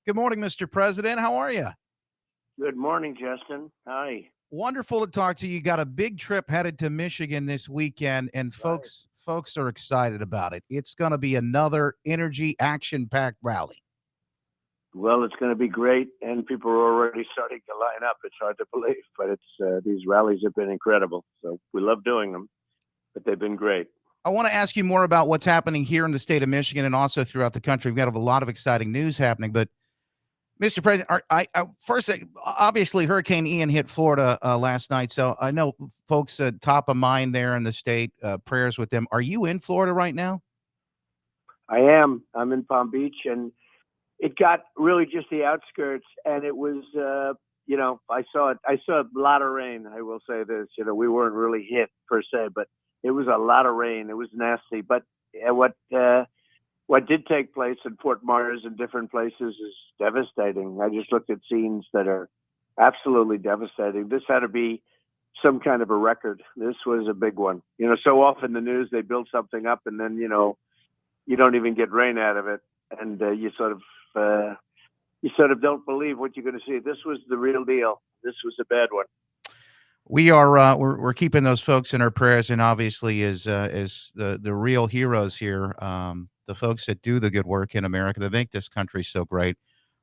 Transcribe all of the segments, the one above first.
Good morning, Mr. President. How are you? Good morning, Justin. Hi. Wonderful to talk to you. You got a big trip headed to Michigan this weekend, and Right. folks are excited about it. It's going to be another energy action-packed rally. Well, it's going to be great, and people are already starting to line up. It's hard to believe, but it's these rallies have been incredible. So we love doing them, but they've been great. I want to ask you more about what's happening here in the state of Michigan and also throughout the country. We've got a lot of exciting news happening, but Mr. President, first, obviously, Hurricane Ian hit Florida last night, so I know folks top of mind there in the state. Prayers with them. Are you in Florida right now? I am. I'm in Palm Beach, and it got really just the outskirts, and it was. I saw it. I saw a lot of rain. I will say this. We weren't really hit per se, but it was a lot of rain. It was nasty. But what did take place in Fort Myers and different places is devastating. I just looked at scenes that are absolutely devastating. This had to be some kind of a record. This was a big one. So often the news they build something up and then you don't even get rain out of it, and you sort of don't believe what you're going to see. This was the real deal. This was a bad one. We are we're keeping those folks in our prayers, and obviously, as the real heroes here, the folks that do the good work in America that make this country so great,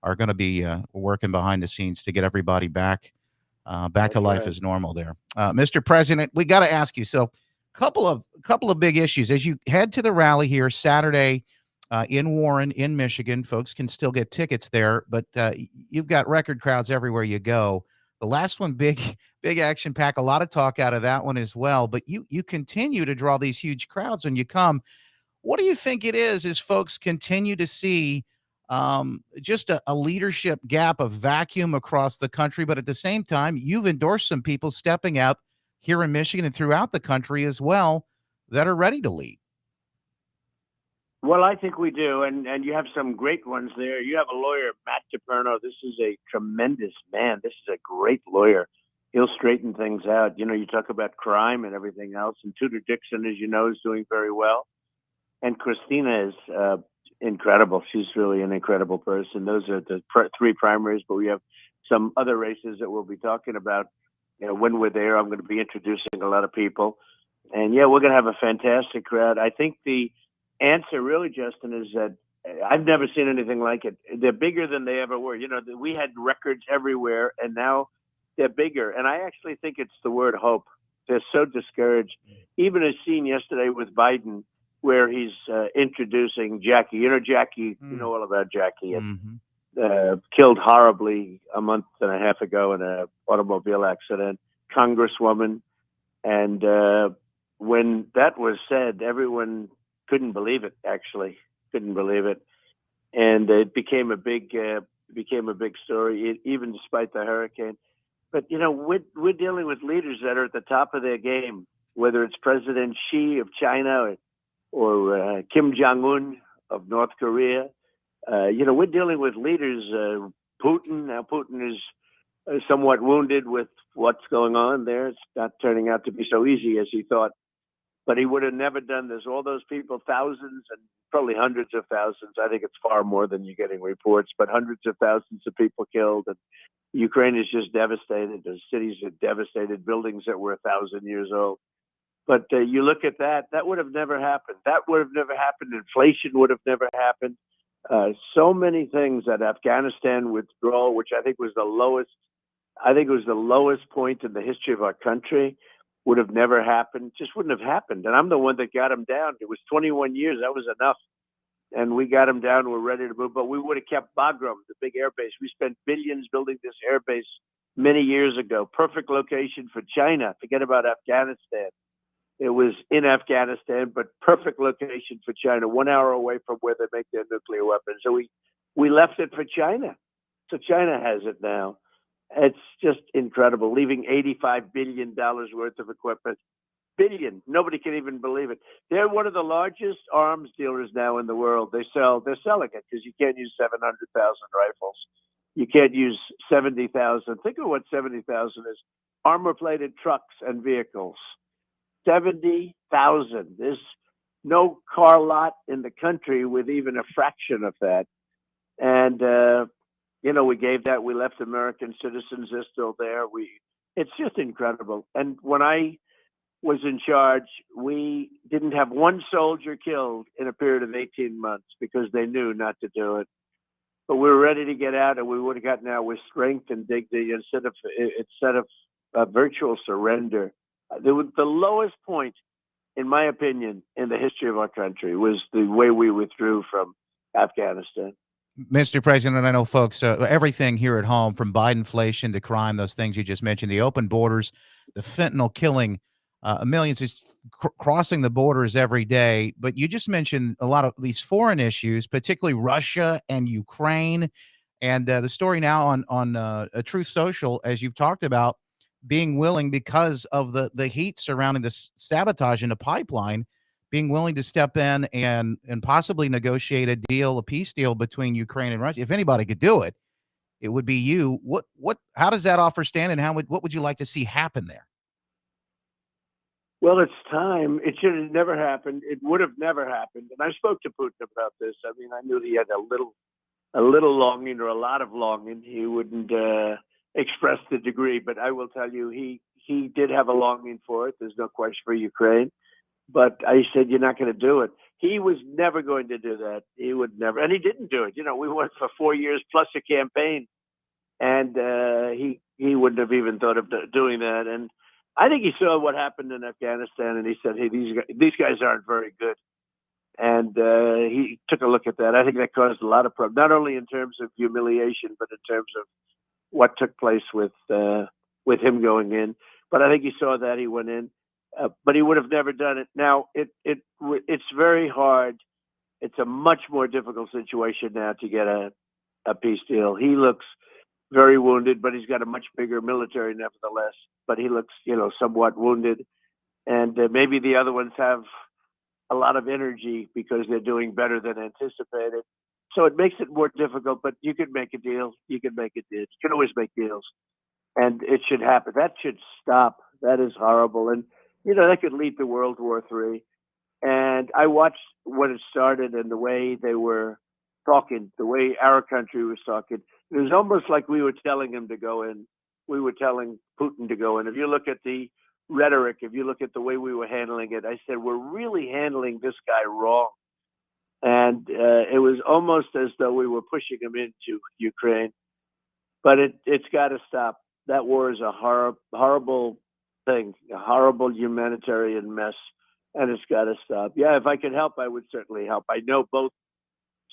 are going to be working behind the scenes to get everybody back to That's life right. as normal. There, Mr. President, we got to ask you. So, couple of big issues as you head to the rally here Saturday. In Warren, in Michigan, folks can still get tickets there, but you've got record crowds everywhere you go. The last one, big action pack, a lot of talk out of that one as well. But you continue to draw these huge crowds when you come. What do you think it is as folks continue to see just a leadership gap, a vacuum across the country? But at the same time, you've endorsed some people stepping up here in Michigan and throughout the country as well that are ready to lead. Well, I think we do, and you have some great ones there. You have a lawyer, Matt DePerno. This is a tremendous man. This is a great lawyer. He'll straighten things out. You talk about crime and everything else, and Tudor Dixon, as you know, is doing very well. And Christina is incredible. She's really an incredible person. Those are the three primaries, but we have some other races that we'll be talking about. When we're there, I'm going to be introducing a lot of people, and yeah, we're going to have a fantastic crowd. I think the answer, really, Justin, is that I've never seen anything like it. They're bigger than they ever were. We had records everywhere, and now they're bigger. And I actually think it's the word hope. They're so discouraged. Even a scene yesterday with Biden where he's introducing Jackie. Jackie, you know all about Jackie, and killed horribly a month and a half ago in an automobile accident, Congresswoman. And when that was said, everyone couldn't believe it. Actually, couldn't believe it, and it became a big story, even despite the hurricane. But we're dealing with leaders that are at the top of their game, whether it's President Xi of China or Kim Jong Un of North Korea. We're dealing with leaders. Putin. Now Putin is somewhat wounded with what's going on there. It's not turning out to be so easy as he thought. But he would have never done this. All those people, thousands and probably hundreds of thousands. I think it's far more than you're getting reports, but hundreds of thousands of people killed. And Ukraine is just devastated. The cities are devastated, buildings that were 1,000 years old. But you look at that would have never happened. That would have never happened. Inflation would have never happened. So many things, that Afghanistan withdrawal, which I think was the lowest. I think it was the lowest point in the history of our country, would have never happened. Just wouldn't have happened. And I'm the one that got him down. It was 21 years. That was enough. And we got him down. We're ready to move. But we would have kept Bagram, the big air base. We spent billions building this air base many years ago. Perfect location for China. Forget about Afghanistan. It was in Afghanistan, but perfect location for China, 1 hour away from where they make their nuclear weapons. So we left it for China. So China has it now. It's just incredible, leaving $85 billion worth of equipment. Billion. Nobody can even believe it. They're one of the largest arms dealers now in the world. They're selling it because you can't use 700,000 rifles. You can't use 70,000. Think of what 70,000 is. Armor-plated trucks and vehicles. 70,000. There's no car lot in the country with even a fraction of that. And we gave that. We left American citizens. They're still there. It's just incredible. And when I was in charge, we didn't have one soldier killed in a period of 18 months because they knew not to do it. But we were ready to get out, and we would have gotten out with strength and dignity instead of virtual surrender. The lowest point, in my opinion, in the history of our country was the way we withdrew from Afghanistan. Mr. President, I know folks, everything here at home, from Bidenflation to crime, those things you just mentioned, the open borders, the fentanyl killing millions is crossing the borders every day. But you just mentioned a lot of these foreign issues, particularly Russia and Ukraine, and the story now on Truth Social, as you've talked about, being willing because of the heat surrounding this sabotage in the pipeline, being willing to step in and possibly negotiate a deal, a peace deal between Ukraine and Russia. If anybody could do it, it would be you. How does that offer stand, and what would you like to see happen there? Well, it's time. It should have never happened. It would have never happened. And I spoke to Putin about this. I mean, I knew he had a little longing or a lot of longing. He wouldn't express the degree, but I will tell you, he did have a longing for it. There's no question, for Ukraine. But I said, you're not going to do it. He was never going to do that. He would never. And he didn't do it. We went for 4 years plus a campaign. And he wouldn't have even thought of doing that. And I think he saw what happened in Afghanistan, and he said, hey, these guys aren't very good. And he took a look at that. I think that caused a lot of problems, not only in terms of humiliation, but in terms of what took place with him going in. But I think he saw that. He went in. But he would have never done it. Now, it's very hard. It's a much more difficult situation now to get a peace deal. He looks very wounded, but he's got a much bigger military nevertheless. But he looks, somewhat wounded. And maybe the other ones have a lot of energy because they're doing better than anticipated. So it makes it more difficult, but you could make a deal. You can make a deal. You can always make deals. And it should happen. That should stop. That is horrible. And that could lead to World War III. And I watched when it started and the way they were talking, the way our country was talking. It was almost like we were telling him to go in. We were telling Putin to go in. If you look at the rhetoric, if you look at the way we were handling it, I said, we're really handling this guy wrong. And it was almost as though we were pushing him into Ukraine. But it's got to stop. That war is a horrible thing, a horrible humanitarian mess, and it's got to stop. Yeah, if I could help, I would certainly help. I know both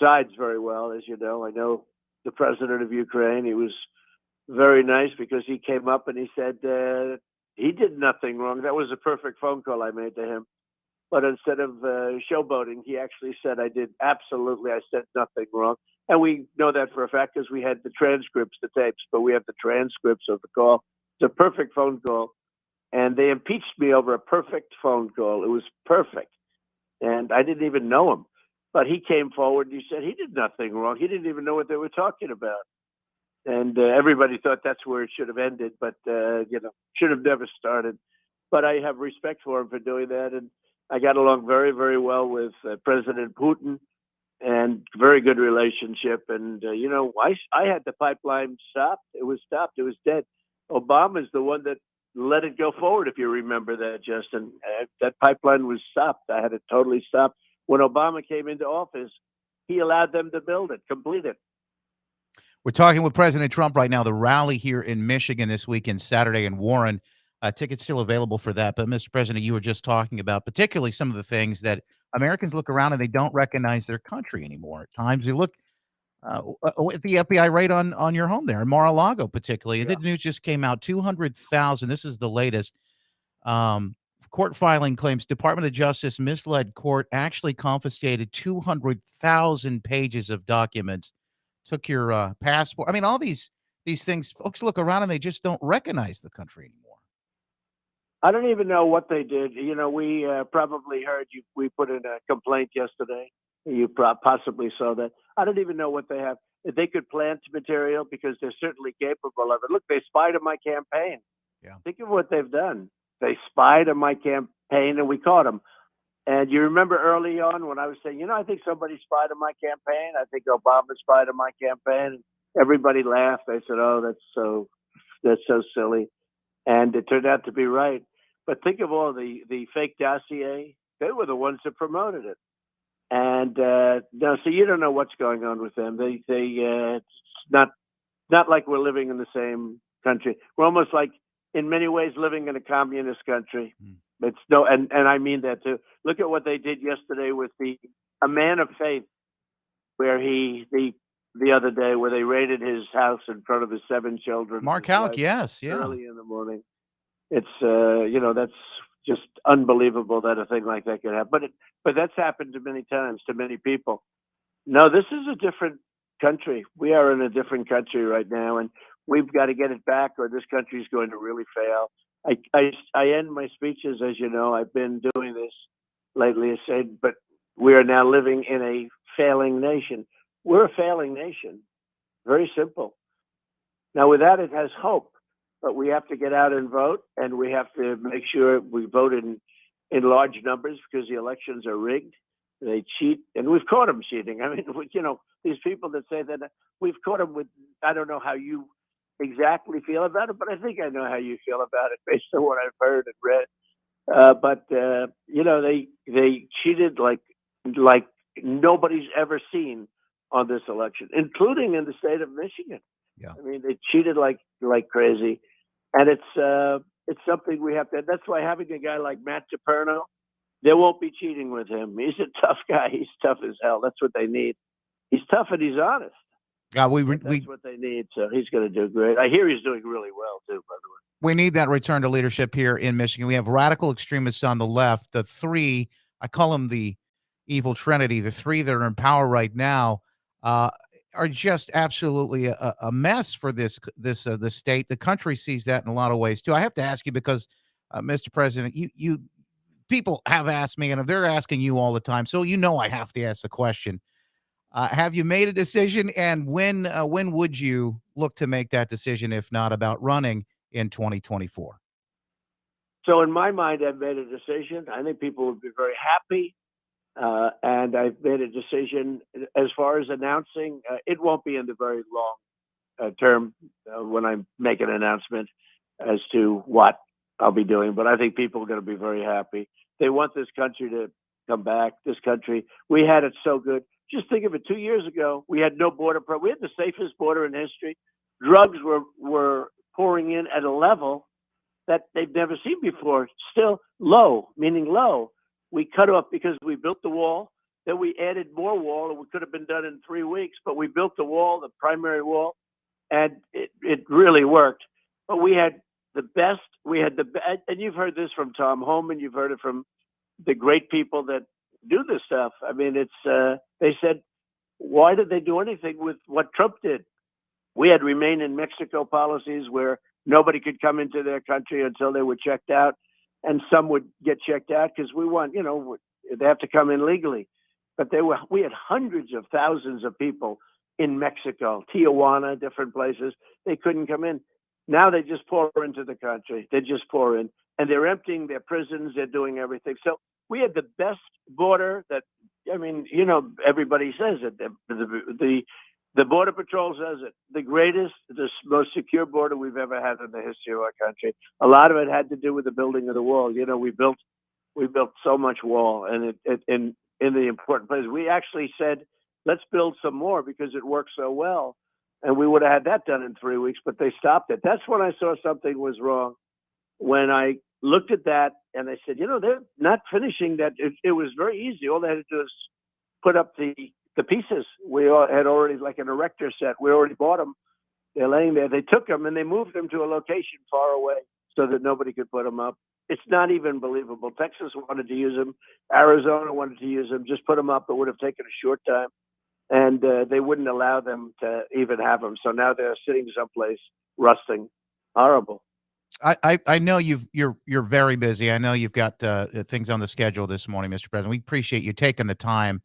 sides very well, as you know. I know the president of Ukraine. He was very nice because he came up and he said he did nothing wrong. That was a perfect phone call I made to him. But instead of showboating, he actually said, I said nothing wrong. And we know that for a fact because we had the transcripts, the tapes, but we have the transcripts of the call. It's a perfect phone call. And they impeached me over a perfect phone call. It was perfect. And I didn't even know him. But he came forward and he said he did nothing wrong. He didn't even know what they were talking about. And everybody thought that's where it should have ended, but, should have never started. But I have respect for him for doing that. And I got along very, very well with President Putin and very good relationship. And, I had the pipeline stopped. It was stopped. It was dead. Obama's the one that let it go forward, if you remember that, Justin. That pipeline was stopped. I had it totally stopped. When Obama came into office, he allowed them to build it, complete it. We're talking with President Trump right now. The rally here in Michigan this weekend, Saturday in Warren. Tickets still available for that. But, Mr. President, you were just talking about particularly some of the things that Americans look around and they don't recognize their country anymore. At times, you look at the FBI raid on your home there in Mar-a-Lago, particularly. Yeah. The news just came out, 200,000. This is the latest. Court filing claims Department of Justice misled court, actually confiscated 200,000 pages of documents, took your passport. I mean, all these things, folks look around and they just don't recognize the country anymore. I don't even know what they did. We probably heard you. We put in a complaint yesterday. You possibly saw that. I don't even know what they have. They could plant material because they're certainly capable of it. Look, they spied on my campaign. Yeah. Think of what they've done. They spied on my campaign and we caught them. And you remember early on when I was saying, I think somebody spied on my campaign. I think Obama spied on my campaign. Everybody laughed. I said, "Oh, that's so silly," and it turned out to be right. But think of all the fake dossier. They were the ones that promoted it. And no, so you don't know what's going on with them. It's not like we're living in the same country. We're almost like, in many ways, living in a communist country. It's no, and I mean that too. Look at what they did yesterday with a man of faith, where the other day where they raided his house in front of his 7 children, Mark his Houck, wife, yes, yeah. early in the morning. It's that's just unbelievable that a thing like that could happen. But that's happened to many times to many people. No, this is a different country. We are in a different country right now, and we've got to get it back, or this country is going to really fail. I end my speeches, as you know. I've been doing this lately. I said, but we are now living in a failing nation. We're a failing nation. Very simple. Now, with that, it has hope, but we have to get out and vote, and we have to make sure we vote in large numbers, because the elections are rigged. They cheat, and we've caught them cheating. I mean, these people that say that, we've caught them with, I don't know how you exactly feel about it, but I think I know how you feel about it based on what I've heard and read. But they cheated like nobody's ever seen on this election, including in the state of Michigan. Yeah. I mean, they cheated like crazy, and it's something we have to. That's why having a guy like Matt DePerno, there won't be cheating with him. He's a tough guy. He's tough as hell. That's what they need. He's tough and he's honest. That's what they need. So he's going to do great. I hear he's doing really well too, by the way. We need that return to leadership here in Michigan. We have radical extremists on the left. The three, I call them the evil trinity, the three that are in power right now, are just absolutely a mess for this state. The country sees that in a lot of ways too. I have to ask you because, Mr. President, you people have asked me, and they're asking you all the time, so I have to ask the question. Have you made a decision, and when would you look to make that decision, if not about running in 2024? So in my mind, I've made a decision. I think people would be very happy. And I've made a decision as far as announcing. It won't be in the very long term when I make an announcement as to what I'll be doing. But I think people are going to be very happy. They want this country to come back. This country, we had it so good. Just think of it. 2 years ago, we had no border. We had the safest border in history. Drugs were pouring in at a level that they've never seen before. Still low, meaning low. We cut off because we built the wall. Then we added more wall, and we could have been done in 3 weeks. But we built the wall, the primary wall, and it really worked. But we had the best. And you've heard this from Tom Homan. You've heard it from the great people that do this stuff. I mean, they said, why did they do anything with what Trump did? We had remain in Mexico policies where nobody could come into their country until they were checked out. And some would get checked out because we want, they have to come in legally. But we had hundreds of thousands of people in Mexico, Tijuana, different places. They couldn't come in. Now they just pour into the country. They just pour in, and they're emptying their prisons. They're doing everything. So we had the best border that, everybody says it. The Border Patrol says it. The greatest, the most secure border we've ever had in the history of our country. A lot of it had to do with the building of the wall. We built so much wall, and in the important places. We actually said, let's build some more because it works so well. And we would have had that done in 3 weeks, but they stopped it. That's when I saw something was wrong. When I looked at that and I said, they're not finishing that. It was very easy. All they had to do is put up the pieces. We had already, like an erector set. We already bought them. They're laying there. They took them and they moved them to a location far away so that nobody could put them up. It's not even believable. Texas wanted to use them. Arizona wanted to use them. Just put them up. It would have taken a short time. And they wouldn't allow them to even have them. So now they're sitting someplace rusting. Horrible. I know you're very busy. I know you've got things on the schedule this morning, Mr. President. We appreciate you taking the time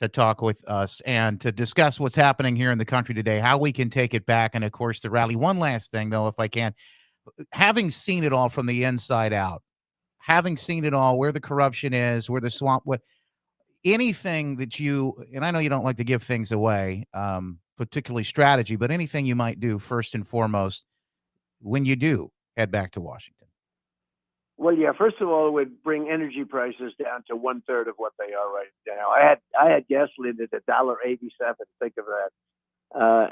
to talk with us and to discuss what's happening here in the country today, how we can take it back, and of course the rally. One last thing, though, if I can, having seen it all from the inside out, having seen it all, where the corruption is, where the swamp, anything that and I know you don't like to give things away, particularly strategy, but anything you might do first and foremost when you do head back to Washington. Well, yeah. First of all, it would bring energy prices down to 1/3 of what they are right now. I had gasoline at $1.87. Think of that.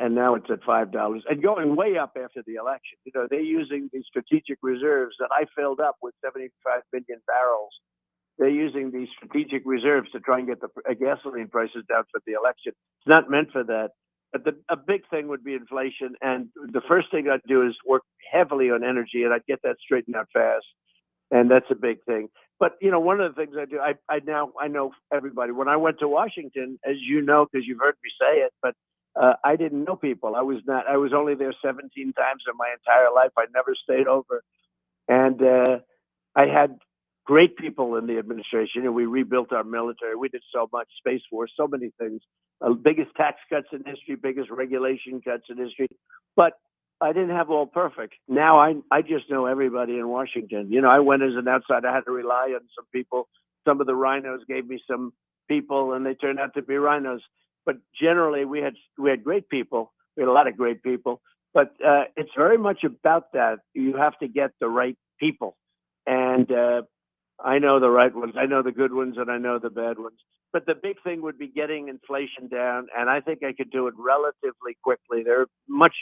And now it's at $5 and going way up after the election. You know, they're using the strategic reserves that I filled up with 75 million barrels. They're using these strategic reserves to try and get the gasoline prices down for the election. It's not meant for that. But a big thing would be inflation. And the first thing I'd do is work heavily on energy, and I'd get that straightened out fast. And that's a big thing. But, you know, one of the things I do, I know everybody. When I went to Washington, as you know, because you've heard me say it, but I didn't know people. I was only there 17 times in my entire life. I never stayed over. And I had great people in the administration. And we rebuilt our military. We did so much, Space Force, so many things. Biggest tax cuts in history, biggest regulation cuts in history. But I didn't have all perfect. Now I just know everybody in Washington. You know, I went as an outsider. I had to rely on some people. Some of the rhinos gave me some people, and they turned out to be rhinos. But generally, we had great people. We had a lot of great people. But it's very much about that. You have to get the right people. And I know the right ones. I know the good ones, and I know the bad ones. But the big thing would be getting inflation down, and I think I could do it relatively quickly. They're much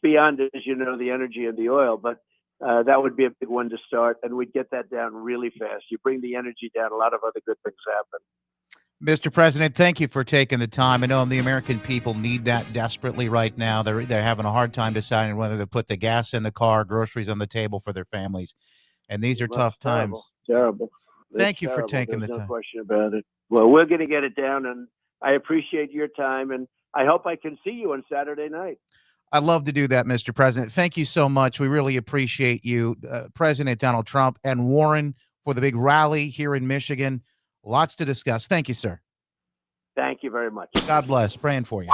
beyond, as you know, the energy and the oil, but that would be a big one to start, and we'd get that down really fast. You bring the energy down, a lot of other good things happen. Mr. President, thank you for taking the time. I know the American people need that desperately right now. They're having a hard time deciding whether to put the gas in the car, groceries on the table for their families, and these are tough times. Terrible. Thank you for terrible. taking There's the no time. question about it. Well, we're going to get it down, and I appreciate your time, and I hope I can see you on Saturday night. I'd love to do that, Mr. President. Thank you so much. We really appreciate you, President Donald Trump and Warren, for the big rally here in Michigan. Lots to discuss. Thank you, sir. Thank you very much. God bless. Praying for you.